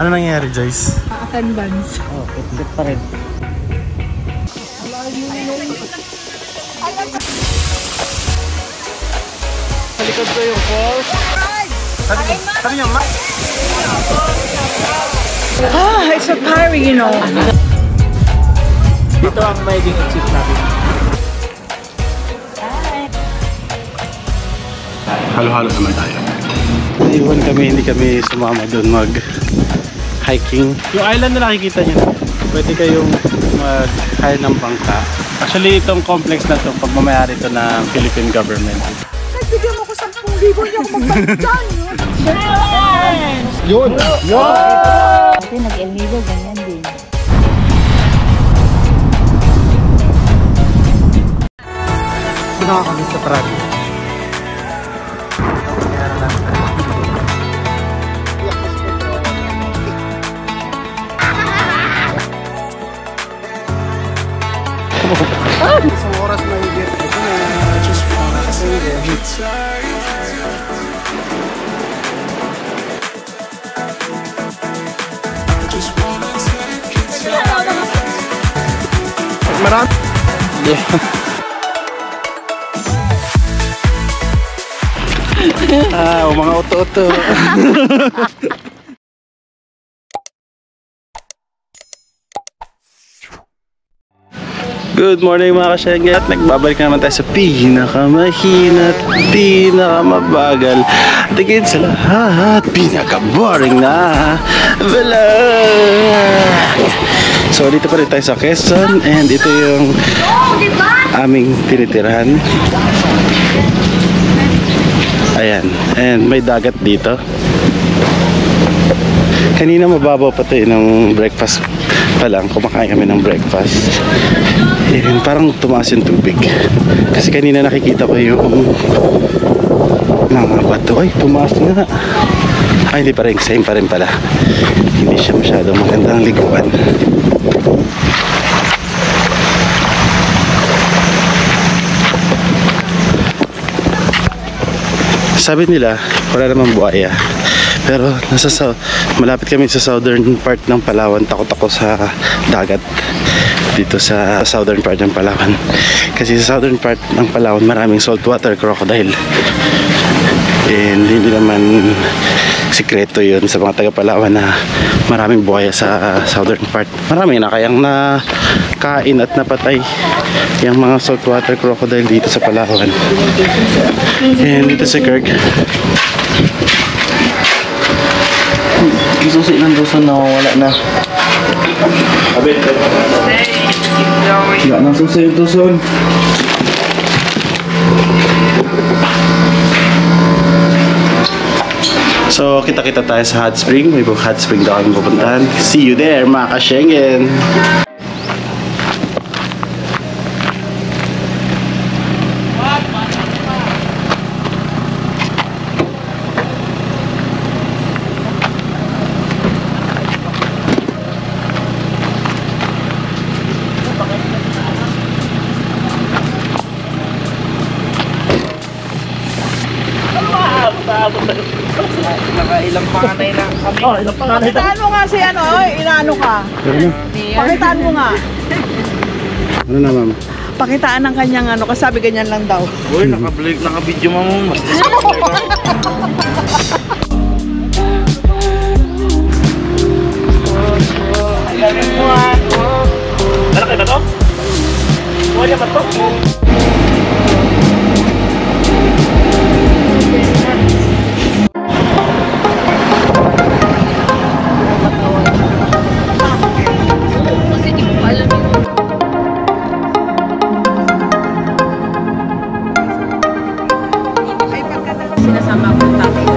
Ano nangyari, Joyce? Attendance. Oh, kitlit pa rin. Sa likod ko yung falls. Sabi niyo, ma? Ah, it's so tiring, you know. Dito ang magiging exit natin. Halo-halo naman tayo. Iwan kami, hindi kami sumama doon mag-hiking. Yung island na nakikita nyo, pwede kayong mag-hire ng bangka. Actually, itong complex na to, pagmamayari ito ng Philippine government. Nagbigyan mo ko 10,000 niya ako magbalik dyan. Yun! Yun! Kasi nag-El Nido, ganyan din. Nakakagis sa parang. Isang oras na higit. Ito na. Just wanna say that it's marami. Yeah. Mga auto-auto. Good morning mga kasyengge, at nagbabalik na naman tayo sa pinakamahina at pinakamabagal, tigit sa lahat, pinaka-boring na vlog. So dito pa rin tayo sa Quezon, and ito yung aming tinitirahan. Ayan, and may dagat dito. Kanina mababaw pati ng breakfast pa lang, kumakain kami ng breakfast. And parang tumaas yung tubig. Kasi kanina nakikita ko yung mga bato. Ay, tumaas nga. Ay, hindi pa rin, same pa rin pala. Hindi siya masyadong magandang liguan. Sabi nila, wala namang buhaya. Pero malapit kami sa southern part ng Palawan. Takot ako sa dagat dito sa southern part ng Palawan. Kasi sa southern part ng Palawan maraming saltwater crocodile. And hindi naman sikreto yun sa mga taga Palawan na maraming buhaya sa southern part. Marami na kayang nakain at napatay yung mga saltwater crocodile dito sa Palawan. And dito sa Kirk, susi ng duson na wala na. Abit. Wala nang susi yung duson. So kita-kita tayo sa hot spring. May hot spring daw kami pupuntahan. See you there mga ka-Schengen. Ilang panganay na kami. Oh, ilang panganay. Pakitaan mo nga si ano, inaano ka. Pakitaan mo nga. Ano na, ma'am? Pakitaan ng kanyang ano, kasi sabi ganyan lang daw. Uy, naka-video mo. Malaki ba to? Kuha ba to? Sinasama ko yung tatay ko.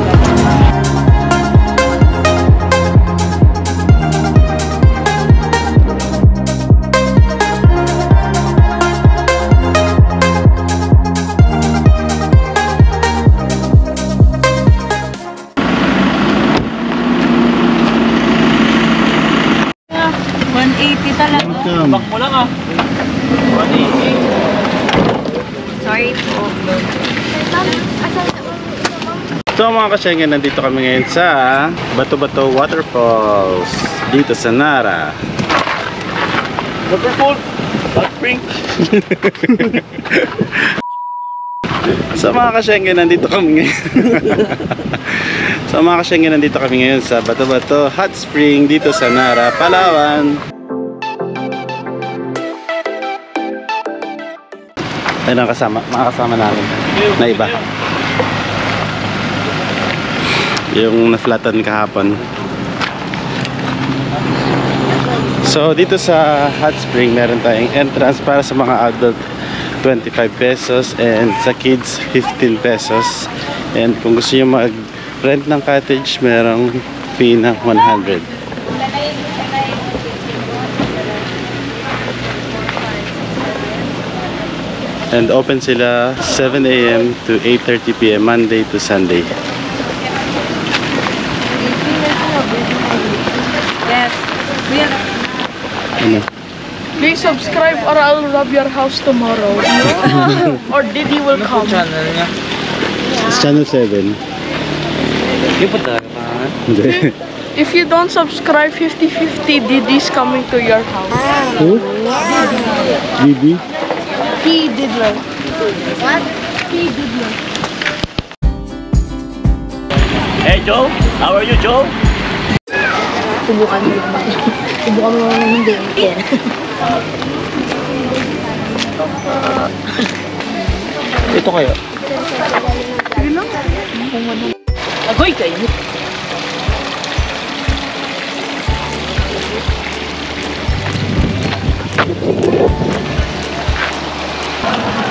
Bak mo lang ah. 180. Sorry po. So mga ka-Schengen, nandito kami ngayon sa Bato-Bato Waterfalls dito sa Nara. Waterfall. Hot spring. So mga ka-Schengen, nandito kami ngayon. So mga ka-Schengen, nandito kami ngayon sa Bato-Bato Hot Spring dito sa Nara, Palawan. Ayun ang mga kasama namin na iba. Yung na-flatten kahapon. So dito sa Hot Spring meron tayong entrance para sa mga adult 25 pesos and sa kids 15 pesos. And kung gusto nyo mag-rent ng cottage, merong fee na 100. And open sila 7 AM to 8:30 PM Monday to Sunday. Yes. Ano? Please subscribe or I'll rob your house tomorrow. No? Or Didi will come. It's channel 7. Hindi. If you don't subscribe, 50-50 Didi's coming to your house. Who? Bibi? He Diddler. What? He Diddler. Hey Joe, how are you Joe? Subukan mo naman hindi. Ito kayo. Agoy kayo.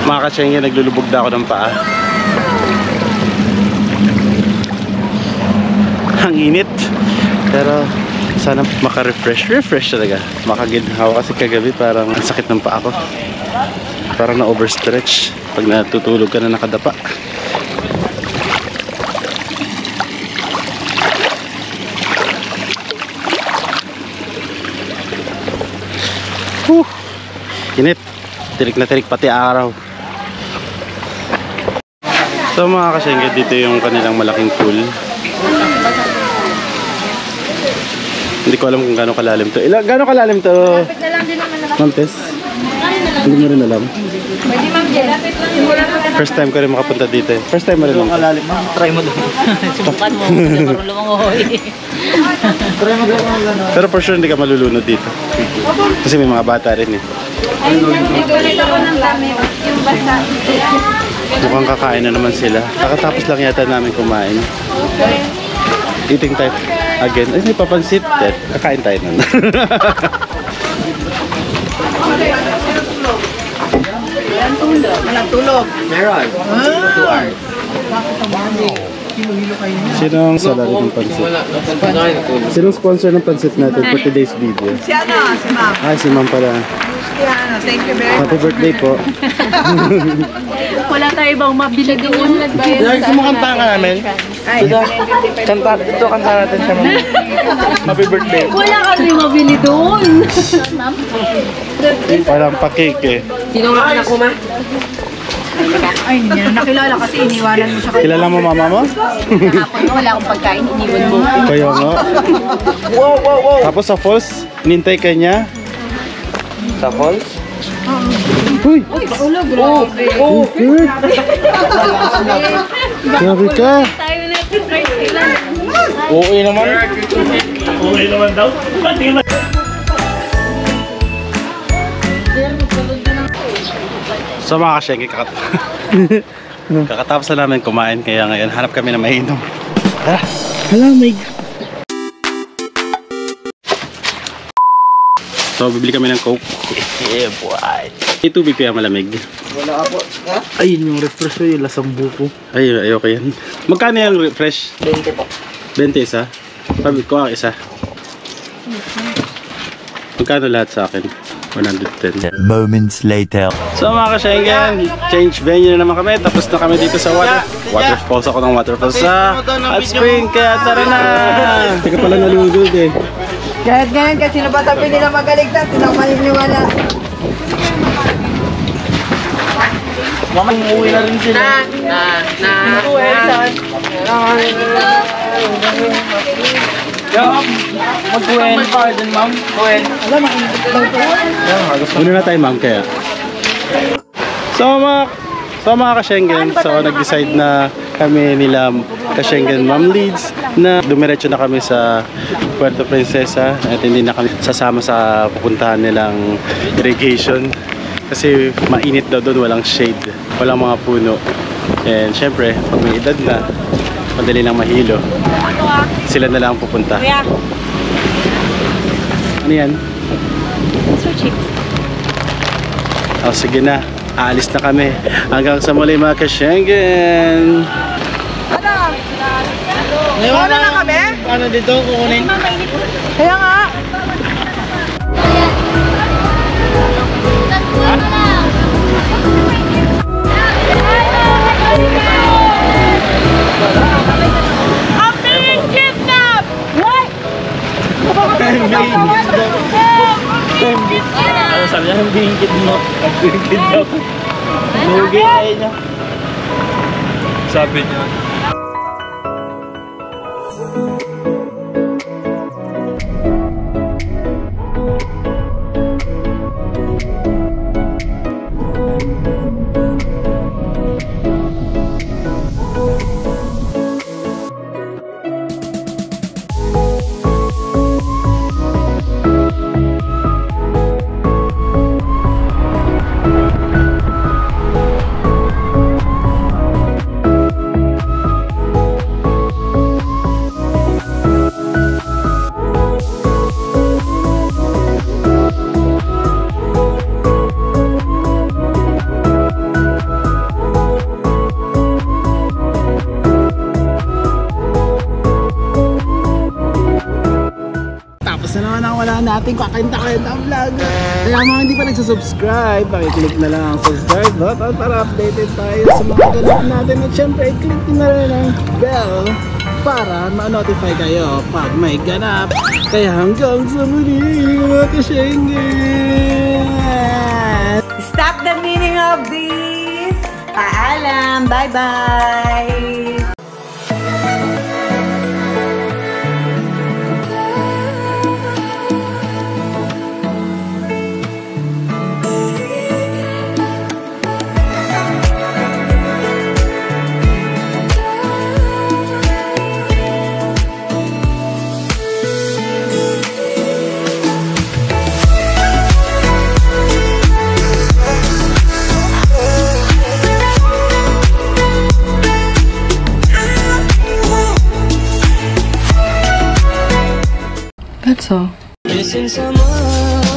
Mga ka-Schengen, naglulubog na ako ng paa. Ang init. Pero sana maka-refresh talaga. Makaginhawa kasi kagabi parang ang sakit ng paa ko. Parang na-overstretch pag natutulog ka na nakadapa. Init. Tirik na tirik pati araw. So mga ka-Schengen, dito yung kanilang malaking pool. Hindi ko alam kung gaano kalalim to. Gaano kalalim to? Lapit na lang din naman na. Ma'am Tess? Hindi mo rin alam. Pwede ma'am, lapit lang. First time ko rin makapunta dito. First time mo rin lang. Kalalim, ma'am. Try mo daw. Subukan mo. Hindi marunong lumangoy. Try mo daw ang gano'n. Pero for sure hindi ka malulunod dito. Kasi may mga bata rin eh. Itulit ako ng dami. Yung basta. Mukhang kakain na naman sila. Kakatapos lang yata namin kumain. Eating time again. Ay, may papansit. Kakain tayo nun. Walang tulog. Meron. 2 hours. Sinong salary ng pansit? Sinong sponsor ng pansit natin for today's video? Si ano? Si Ma'am. Ah, si Ma'am pala. Si ano? Thank you very much. Happy birthday po. Wala tayo ibang mabili doon. Guys, sumakanta ka namin. Ay, Kanta natin siya, ma'am. Happy birthday. Wala kami mabili doon. Parang pa-cake eh. Sino nga anak ko ma? ay, hindi niya na nakilala kasi iniwanan mo siya. Kilala mo mama mo? Kahapon nga wala akong pagkain. Iniwan mo. Kaya nga. Wow, wow, wow. Tapos sa falls, nintay ka niya. Sa falls? Uy! Grabe. Oh, good! Grabe ka! Tayo natin right sila. Okay naman. Okay naman daw. So mga ka-Schengen, kakatapos na namin kumain, kaya ngayon hanap kami na mainom. Tara! Malamig! So bibili kami ng Coke. Yeah, boy. May tubig kaya malamig. Wala po. Ay, yung refresh yung lasang buko. Ay, ayoko yan. Magkano yung refresh? 20 po. 20 isa? Sabi ko ang isa. Magkano lahat sa akin? 110. Moments later. So mga ka-Schengen, change venue na naman kami. Tapos na kami dito sa waterfalls. Ako ng waterfalls sa Hot Spring. Kaya tara na! Teka pala nalulod eh. Kahit ngayon, kasi sino ba sabi nila magaling na, tinang maniniwala. Mamay, umuwi na rin sila. Mag-uwen pa din, ma'am. Uwen. Muna na tayo, ma'am, kaya. So mga ka-Schengen, so nag-decide na kami nila ka-Schengen Ma'am Leads na dumiretso na kami sa Puerto Princesa at hindi na kami sasama sa pupuntahan nilang irrigation kasi mainit daw doon, walang shade, walang mga puno. And syempre, pag may edad na, madali lang mahilo. Sila na lang pupunta. Ano yan? Oh, sige na. Aalis na kami. Hanggang sa muli mga ka-Schengen. Ano na kami? Ano dito, kukunin? Kaya nga. I'm being kidnapped! What? Ano sabi niya? Being kidnap. Being kidnap. Lugi kayo niya. Sabi niya. Natin kakainta-kainta ang vlog. Kaya mga hindi pa nagsasubscribe, pakiclick na lang ang subscribe button para updated tayo sa mga ganap natin. At syempre, click na rin ang bell para ma-notify kayo pag may ganap. Kaya hanggang sa muli mga ka-Schengen! Stop the meaning of this! Paalam! Bye-bye! That's all. Missing someone